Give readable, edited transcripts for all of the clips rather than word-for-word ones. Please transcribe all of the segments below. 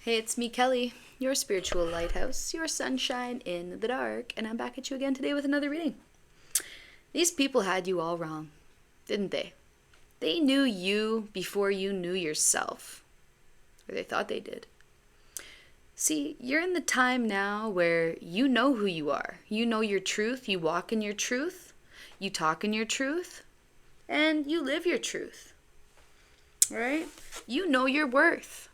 Hey, it's me, Kelly, your spiritual lighthouse, your sunshine in the dark, and I'm back at you again today with another reading. These people had you all wrong, didn't they? They knew you before you knew yourself, or they thought they did. See, you're in the time now where you know who you are. You know your truth, you walk in your truth, you talk in your truth, and you live your truth. All right? You know your worth.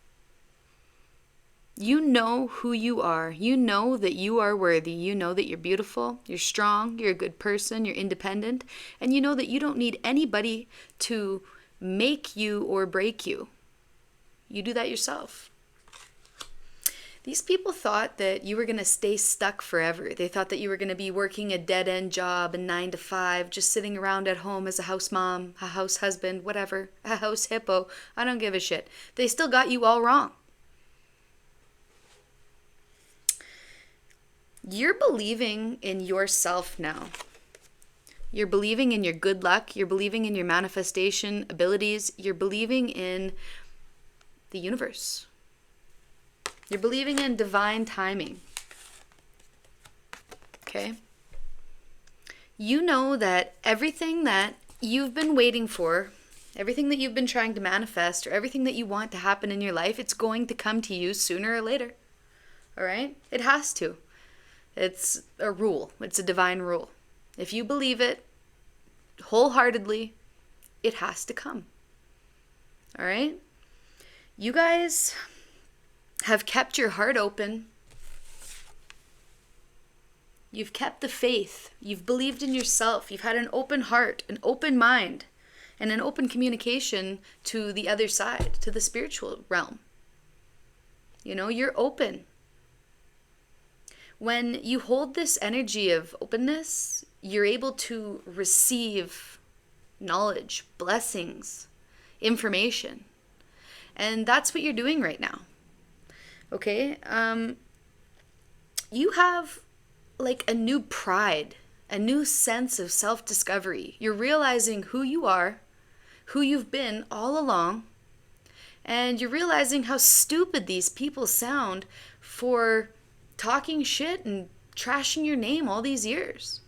You know who you are. You know that you are worthy. You know that you're beautiful, you're strong, you're a good person, you're independent, and you know that you don't need anybody to make you or break you. You do that yourself. These people thought that you were going to stay stuck forever. They thought that you were going to be working a dead-end job, a 9 to 5, just sitting around at home as a house mom, a house husband, whatever, a house hippo. I don't give a shit. They still got you all wrong. You're believing in yourself now. You're believing in your good luck. You're believing in your manifestation abilities. You're believing in the universe. You're believing in divine timing. Okay? You know that everything that you've been waiting for, everything that you've been trying to manifest, or everything that you want to happen in your life, it's going to come to you sooner or later. All right? It has to. It's a rule. It's a divine rule. If you believe it wholeheartedly, it has to come. All right? You guys have kept your heart open. You've kept the faith. You've believed in yourself. You've had an open heart, an open mind, and an open communication to the other side, to the spiritual realm. You know, you're open. When you hold this energy of openness, you're able to receive knowledge, blessings, information. And that's what you're doing right now. Okay? You have like a new pride, a new sense of self-discovery. You're realizing who you are, who you've been all along, and you're realizing how stupid these people sound for talking shit and trashing your name all these years.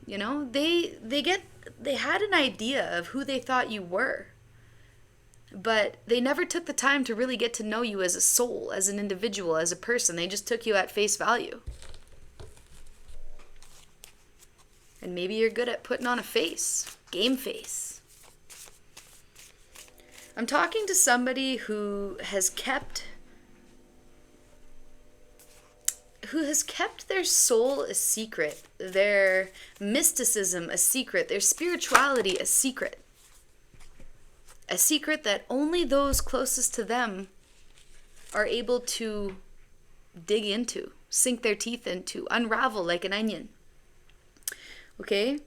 You know, they had an idea of who they thought you were, but they never took the time to really get to know you as a soul, as an individual, as a person. They just took you at face value. And maybe you're good at putting on a face, game face. I'm talking to somebody who has kept their soul a secret, their mysticism a secret, their spirituality a secret that only those closest to them are able to dig into, sink their teeth into, unravel like an onion. Okay?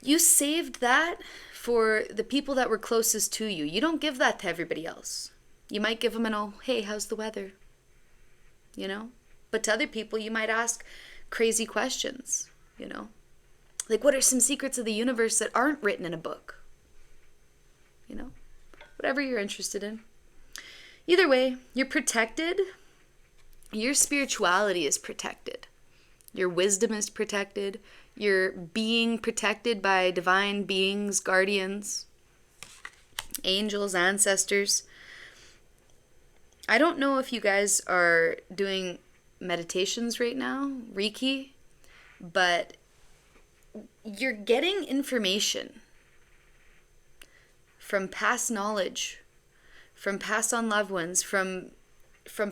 You saved that for the people that were closest to you. You don't give that to everybody else. You might give them an, hey, how's the weather? You know? But to other people, you might ask crazy questions, you know? Like, what are some secrets of the universe that aren't written in a book? You know? Whatever you're interested in. Either way, you're protected. Your spirituality is protected. Your wisdom is protected. You're being protected by divine beings, guardians, angels, ancestors. I don't know if you guys are doing meditations right now, Reiki, but you're getting information from past knowledge, from past on loved ones, from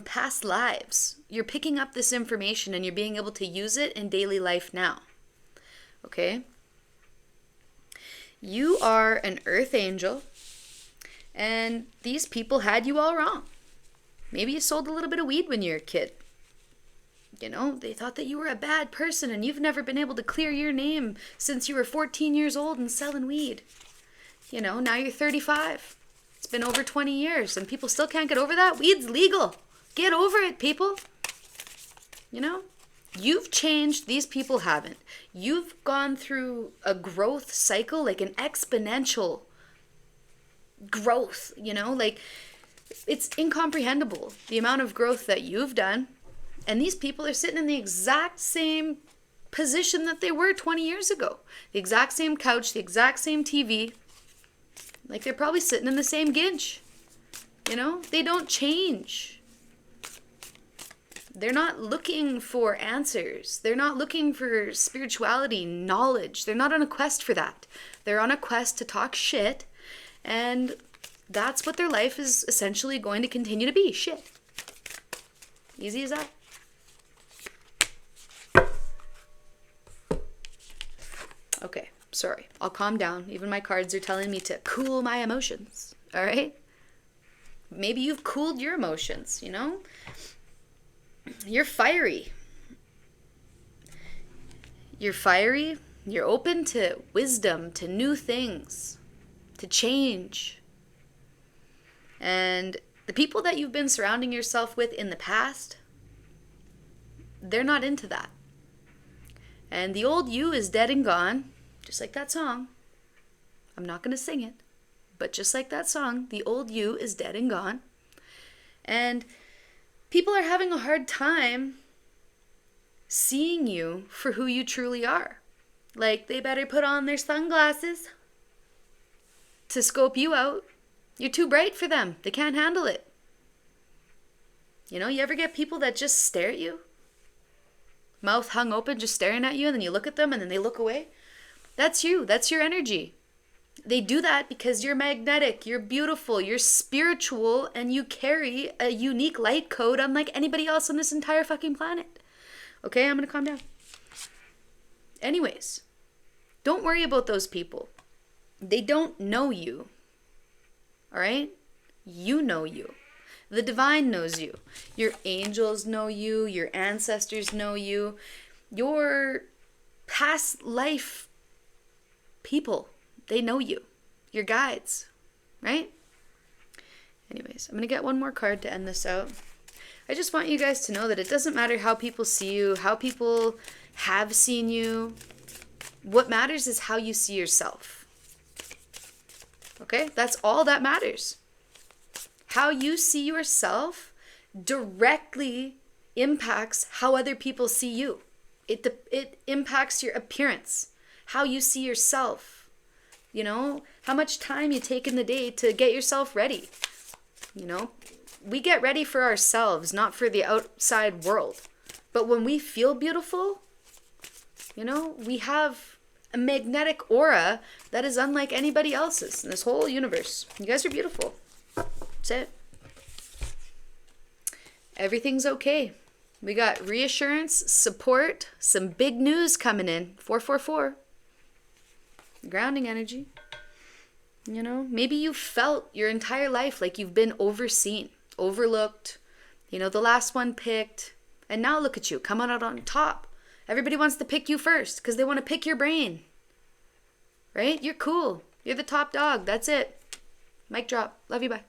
past lives. You're picking up this information and you're being able to use it in daily life now. Okay? You are an earth angel, and these people had you all wrong. Maybe you sold a little bit of weed when you were a kid. You know, they thought that you were a bad person and you've never been able to clear your name since you were 14 years old and selling weed. You know, now you're 35. It's been over 20 years and people still can't get over that. Weed's legal. Get over it, people. You know, you've changed. These people haven't. You've gone through a growth cycle, like an exponential growth, you know, like It's incomprehensible, the amount of growth that you've done. And these people are sitting in the exact same position that they were 20 years ago. The exact same couch, the exact same TV. Like, they're probably sitting in the same ginch. You know, they don't change. They're not looking for answers. They're not looking for spirituality, knowledge. They're not on a quest for that. They're on a quest to talk shit, and that's what their life is essentially going to continue to be, shit. Easy as that. Okay, sorry. I'll calm down. Even my cards are telling me to cool my emotions, all right? Maybe you've cooled your emotions, you know? You're fiery. You're fiery. You're open to wisdom, to new things, to change. And the people that you've been surrounding yourself with in the past, they're not into that. And the old you is dead and gone, just like that song. I'm not going to sing it, but just like that song, the old you is dead and gone. And people are having a hard time seeing you for who you truly are. Like, they better put on their sunglasses to scope you out. You're too bright for them. They can't handle it. You know, you ever get people that just stare at you? Mouth hung open, just staring at you, and then you look at them and then they look away? That's you. That's your energy. They do that because you're magnetic, you're beautiful, you're spiritual, and you carry a unique light code unlike anybody else on this entire fucking planet. Okay, I'm gonna calm down. Anyways, don't worry about those people. They don't know you. All right? You know you. The divine knows you. Your angels know you. Your ancestors know you. Your past life people, they know you. Your guides, right? Anyways, I'm going to get one more card to end this out. I just want you guys to know that it doesn't matter how people see you, how people have seen you. What matters is how you see yourself. Okay? That's all that matters. How you see yourself directly impacts how other people see you. It impacts your appearance, how you see yourself. You know, how much time you take in the day to get yourself ready. You know, we get ready for ourselves, not for the outside world. But when we feel beautiful, you know, we have a magnetic aura that is unlike anybody else's in this whole universe. You guys are beautiful. That's it. Everything's okay. We got reassurance, support, some big news coming in. 444. Grounding energy. You know, maybe you felt your entire life like you've been overseen, overlooked, you know, the last one picked, and now look at you coming out on top. Everybody wants to pick you first because they want to pick your brain, right? You're cool. You're the top dog. That's it. Mic drop. Love you. Bye.